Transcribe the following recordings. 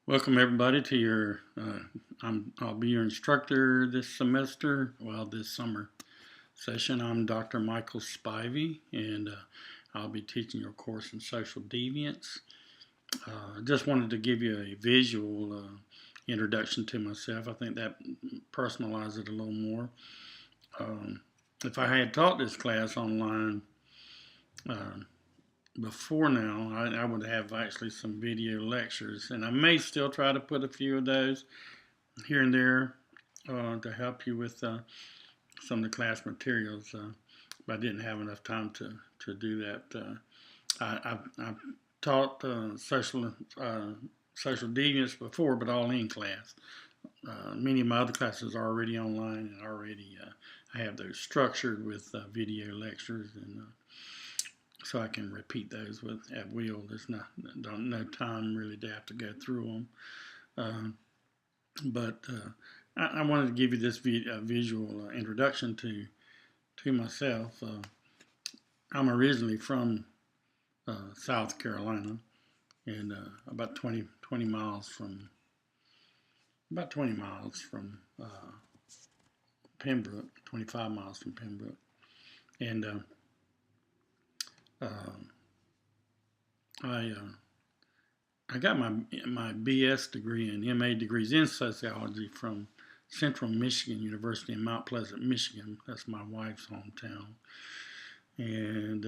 Welcome everybody to your. I'll be your instructor this semester. Well, this summer session. I'm Dr. Michael Spivey, and I'll be teaching your course in social deviance. I just wanted to give you a visual introduction to myself. I think that personalizes it a little more. Um, if I had taught this class online uh, before now, I would have actually some video lectures, and I may still try to put a few of those here and there to help you with some of the class materials, but I didn't have enough time to do that. I've taught social deviance before, but all in class. Many of my other classes are already online and already I have those structured with video lectures, and so I can repeat those at will. There's no time really to have to go through them. But I wanted to give you this visual introduction to myself. I'm originally from South Carolina, and about 20 miles from Pembroke, 25 miles from Pembroke, and uh, I I got my BS degree and MA degrees in sociology from Central Michigan University in Mount Pleasant, Michigan. That's my wife's hometown. And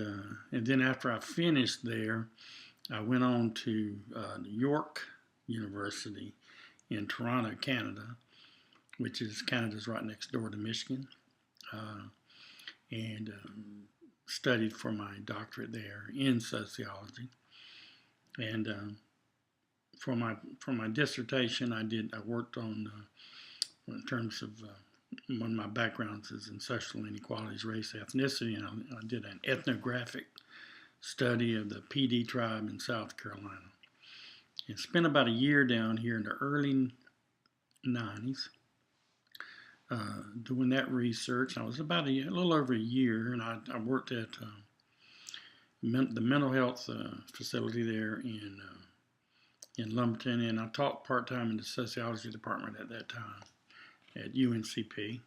then after I finished there, I went on to York University in Toronto, Canada, which is Canada's right next door to Michigan, and studied for my doctorate there in sociology. And for my dissertation, I worked on in terms of one of my backgrounds is in social inequalities, race, ethnicity, and I did an ethnographic study of the PD tribe in South Carolina. And spent about a year down here in the early 90s doing that research. I was about a little over a year, and I worked at the mental health facility there in Lumberton, and I taught part-time in the sociology department at that time at UNCP,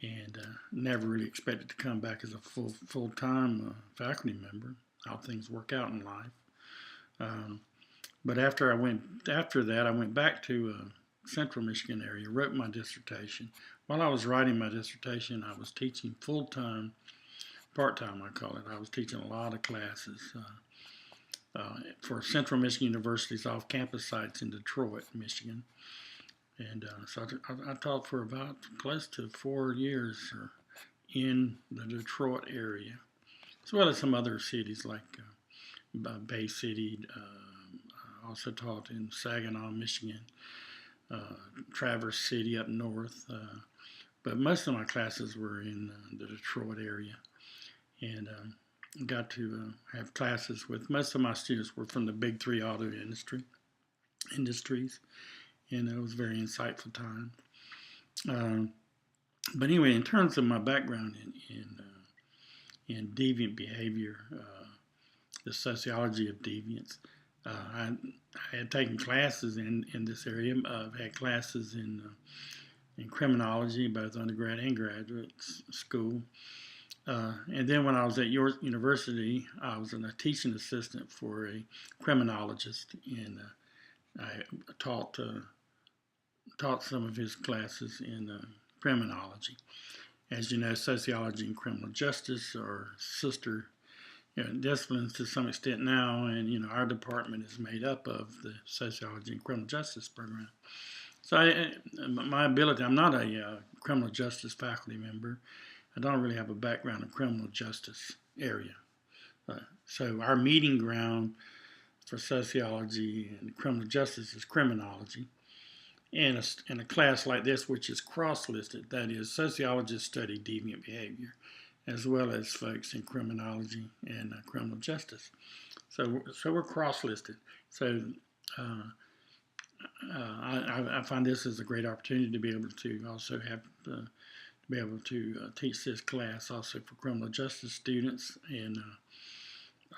and never really expected to come back as a full-time faculty member. How things work out in life. But after that, I went back to Central Michigan area, wrote my dissertation. While I was writing my dissertation, I was teaching full-time, part-time I call it. I was teaching a lot of classes for Central Michigan University's off-campus sites in Detroit, Michigan. And so I taught for about close to 4 years in the Detroit area, as well as some other cities like Bay City. Also taught in Saginaw, Michigan, Traverse City up north. But most of my classes were in the Detroit area, and got to have classes with most of my students were from the big three auto industries, and it was a very insightful time. But anyway, in terms of my background in deviant behavior, the sociology of deviance, I had taken classes in this area. I've had classes in criminology, both undergrad and graduate school. And then when I was at York University, I was a teaching assistant for a criminologist, and I taught some of his classes in criminology. As you know, sociology and criminal justice are sister disciplines to some extent now, and our department is made up of the sociology and criminal justice program. So my ability, I'm not a criminal justice faculty member. I don't really have a background in criminal justice area. So our meeting ground for sociology and criminal justice is criminology. And in a class like this, which is cross-listed, that is, sociologists study deviant behavior, as well as folks in criminology and criminal justice. So we're cross-listed. So I find this as a great opportunity to be able to also have teach this class also for criminal justice students, and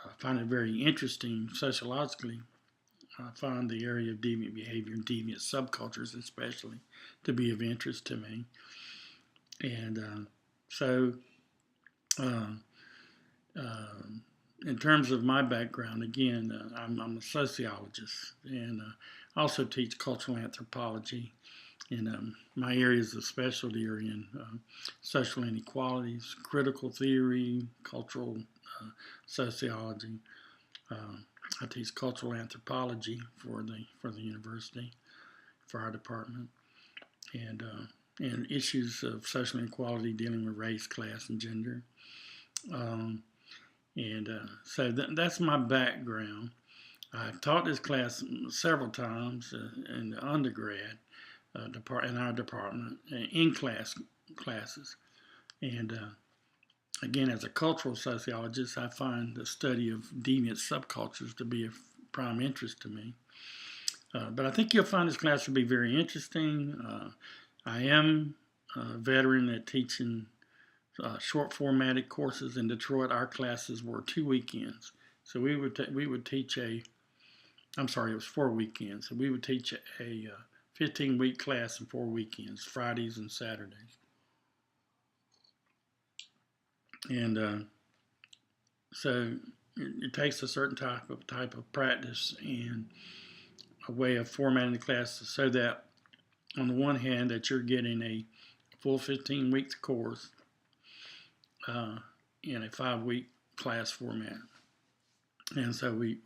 I find it very interesting sociologically I find the area of deviant behavior and deviant subcultures especially to be of interest to me. And so uh, uh, in terms of my background, again, I'm a sociologist, and I also teach cultural anthropology. And my areas of specialty are in social inequalities, critical theory, cultural sociology. Uh, I teach cultural anthropology for the university, for our department, and issues of social inequality dealing with race, class, and gender. Um, and so that's my background. I've taught this class several times in the undergrad in our department in classes. And again, as a cultural sociologist, I find the study of deviant subcultures to be of prime interest to me. But I think you'll find this class will be very interesting. I am a veteran at teaching short formatted courses in Detroit. Our classes were 2 weekends, so we would teach I'm sorry, it was 4 weekends. So we would teach a 15-week class in 4 weekends, Fridays and Saturdays. And so it takes a certain type of practice and a way of formatting the class so that on the one hand that you're getting a full 15 weeks course in a 5-week class format. And so we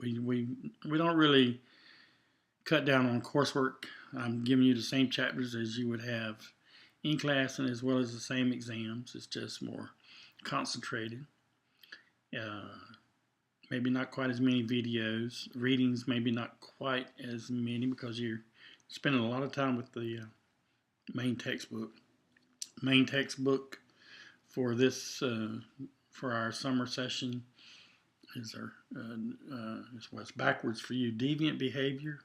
don't really cut down on coursework. I'm giving you the same chapters as you would have in class, and as well as the same exams. It's just more concentrated. Maybe not quite as many videos. Readings maybe not quite as many because you're spending a lot of time with the main textbook. Main textbook for this for our summer session is what's backwards for you. Deviant Behavior.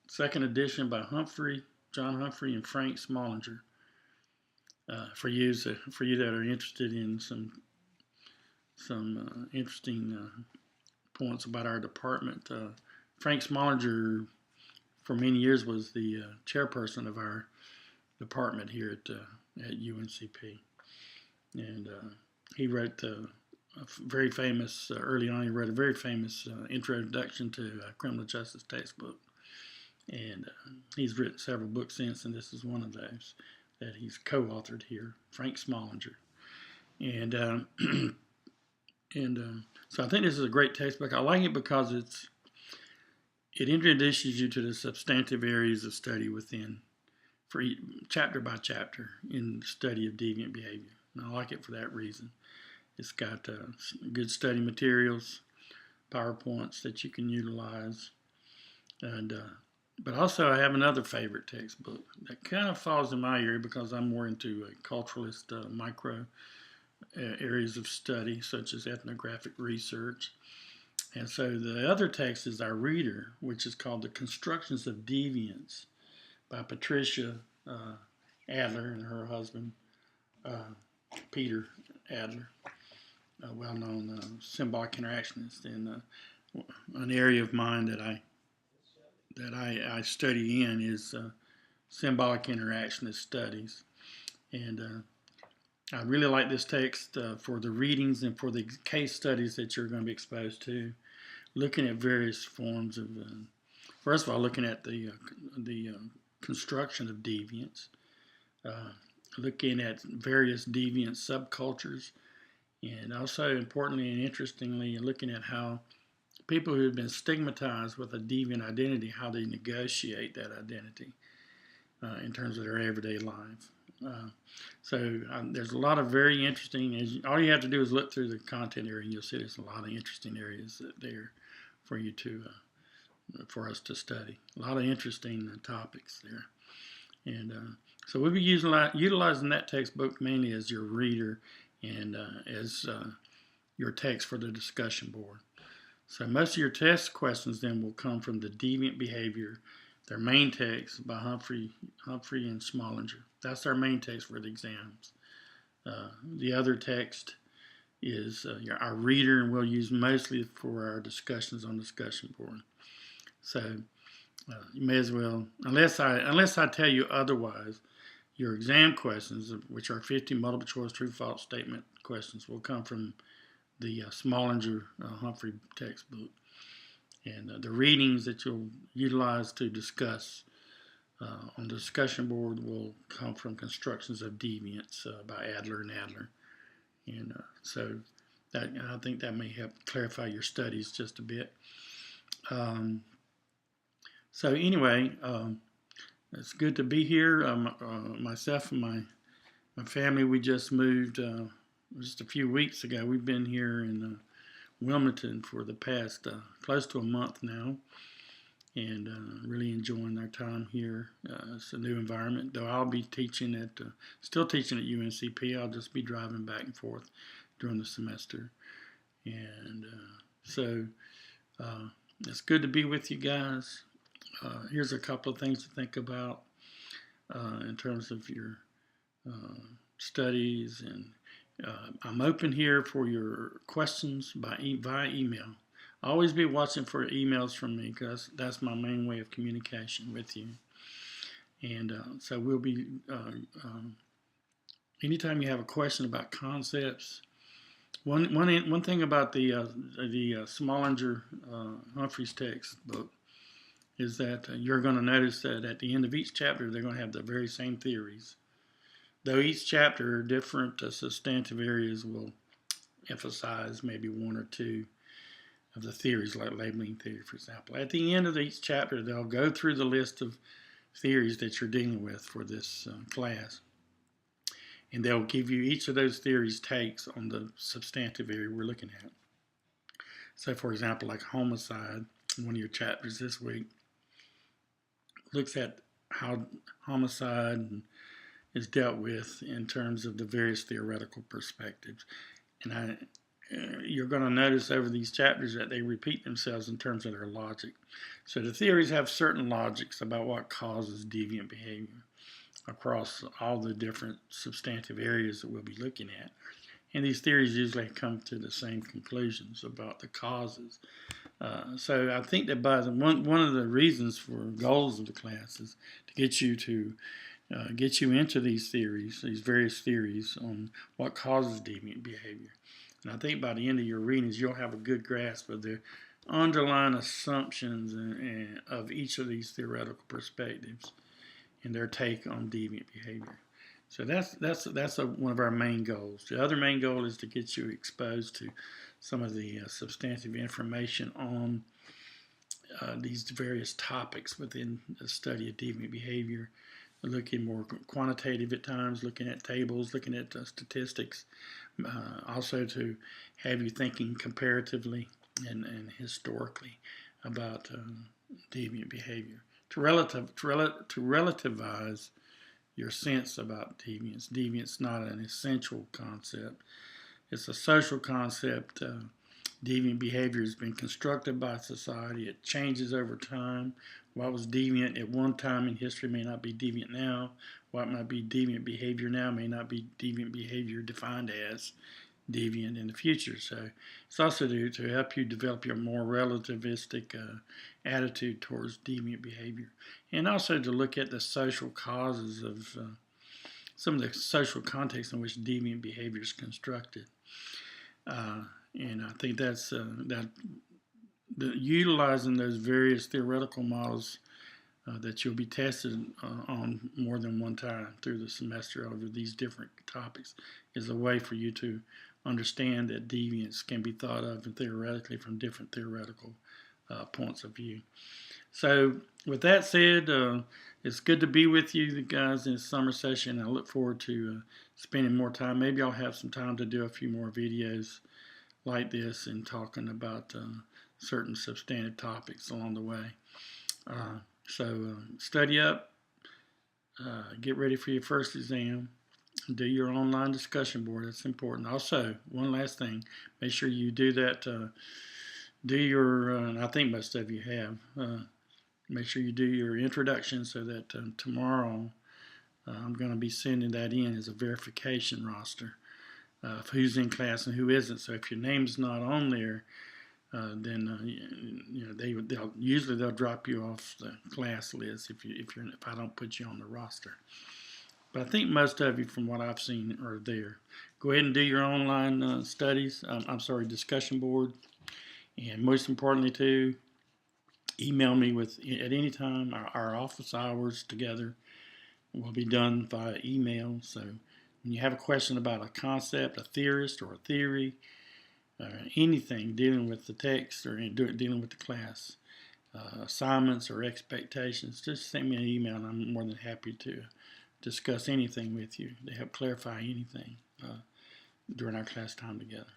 Second edition by John Humphrey, and Frank Smallinger. For you that are interested in some interesting points about our department, Frank Smallinger for many years was the chairperson of our department here at UNCP, and he wrote a very famous early on. He wrote a very famous introduction to criminal justice textbook. And he's written several books since, and this is one of those that he's co-authored here, Frank Smallinger. And so I think this is a great textbook. I like it because it introduces you to the substantive areas of study within, for chapter by chapter in the study of deviant behavior. And I like it for that reason. It's got good study materials, PowerPoints that you can utilize, and but also I have another favorite textbook that kind of falls in my area because I'm more into culturalist micro areas of study such as ethnographic research. And so the other text is our reader, which is called The Constructions of Deviance by Patricia Adler and her husband, Peter Adler, a well-known symbolic interactionist. And an area of mine that I study in is symbolic interactionist studies. And I really like this text for the readings and for the case studies that you're going to be exposed to, looking at various forms of, first of all, looking at the construction of deviance, looking at various deviant subcultures, and also importantly and interestingly, looking at how people who have been stigmatized with a deviant identity, how they negotiate that identity in terms of their everyday life. So there's a lot of very interesting, all you have to do is look through the content area and you'll see there's a lot of interesting areas there for you for us to study. A lot of interesting topics there. And so we'll be utilizing that textbook mainly as your reader and as your text for the discussion board. So most of your test questions then will come from the deviant behavior, their main text by Humphrey and Smallinger. That's our main text for the exams. The other text is our reader, and we'll use mostly for our discussions on discussion board. So you may as well, unless I tell you otherwise, your exam questions, which are 50 multiple choice true-false statement questions, will come from the Smallinger Humphrey textbook. And the readings that you'll utilize to discuss on the discussion board will come from Constructions of Deviance by Adler and Adler. And so I think that may help clarify your studies just a bit. So anyway, it's good to be here. Myself and my family, we just moved just a few weeks ago. We've been here in Wilmington for the past close to a month now, and really enjoying our time here. It's a new environment, though I'll be teaching still teaching at UNCP. I'll just be driving back and forth during the semester. And so it's good to be with you guys. Here's a couple of things to think about in terms of your studies, and I'm open here for your questions via email. Always be watching for emails from me, because that's my main way of communication with you. And so we'll be, anytime you have a question about concepts, one thing about the Smallinger Humphreys textbook is that you're going to notice that at the end of each chapter, they're going to have the very same theories. Though each chapter, different substantive areas will emphasize maybe one or two of the theories, like labeling theory, for example. At the end of each chapter, they'll go through the list of theories that you're dealing with for this class. And they'll give you each of those theories takes on the substantive area we're looking at. So, for example, like homicide, one of your chapters this week looks at how homicide is dealt with in terms of the various theoretical perspectives. And you're going to notice over these chapters that they repeat themselves in terms of their logic. So the theories have certain logics about what causes deviant behavior across all the different substantive areas that we'll be looking at. And these theories usually come to the same conclusions about the causes. So I think that one of the reasons for goals of the class is to get you into these theories, these various theories on what causes deviant behavior. And I think by the end of your readings, you'll have a good grasp of the underlying assumptions of each of these theoretical perspectives and their take on deviant behavior. So that's one of our main goals. The other main goal is to get you exposed to some of the substantive information on these various topics within the study of deviant behavior, looking more quantitative at times, looking at tables, looking at statistics, also to have you thinking comparatively and historically about deviant behavior, to relativize your sense about deviance. Deviance is not an essential concept. It's a social concept. Deviant behavior has been constructed by society. It changes over time. What was deviant at one time in history may not be deviant now. What might be deviant behavior now may not be deviant behavior defined as deviant in the future. So it's also to help you develop your more relativistic attitude towards deviant behavior, and also to look at the social causes of some of the social contexts in which deviant behavior is constructed. And I think that's utilizing those various theoretical models that you'll be tested on more than one time through the semester over these different topics is a way for you to understand that deviance can be thought of theoretically from different theoretical points of view. So with that said, it's good to be with you guys in the summer session. I look forward to spending more time. Maybe I'll have some time to do a few more videos like this and talking about certain substantive topics along the way. So study up, get ready for your first exam, do your online discussion board. That's important. Also, one last thing, make sure you do that, do your, and I think most of you have, make sure you do your introduction so that tomorrow I'm going to be sending that in as a verification roster of who's in class and who isn't. So if your name's not on there, then they'll drop you off the class list if I don't put you on the roster. But I think most of you, from what I've seen, are there. Go ahead and do your online studies. Discussion board, and most importantly, too, email me at any time. Our office hours together will be done via email. So when you have a question about a concept, a theorist, or a theory, anything dealing with the text or dealing with the class, assignments or expectations, just send me an email, and I'm more than happy to discuss anything with you to help clarify anything during our class time together.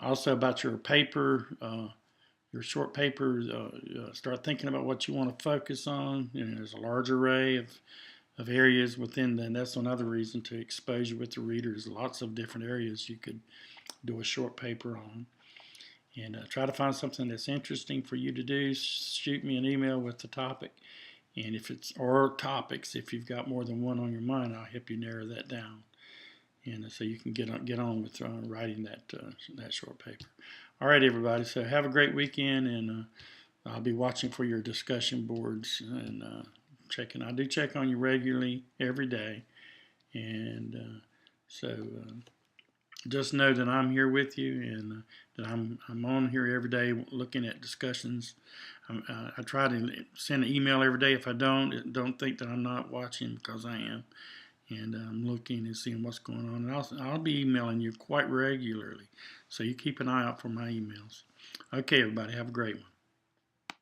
Also about your paper, your short paper, start thinking about what you want to focus on. There's a large array of areas within that. That's another reason to expose you with the readers. Lots of different areas you could do a short paper on. And try to find something that's interesting for you to do. Shoot me an email with the topic. And or topics, if you've got more than one on your mind, I'll help you narrow that down. And so you can get on with writing that short paper. All right, everybody. So have a great weekend, and I'll be watching for your discussion boards and checking. I do check on you regularly every day, and just know that I'm here with you, and that I'm on here every day looking at discussions. I try to send an email every day. If I don't think that I'm not watching, because I am. And I'm looking and seeing what's going on. And I'll be emailing you quite regularly. So you keep an eye out for my emails. Okay, everybody, have a great one.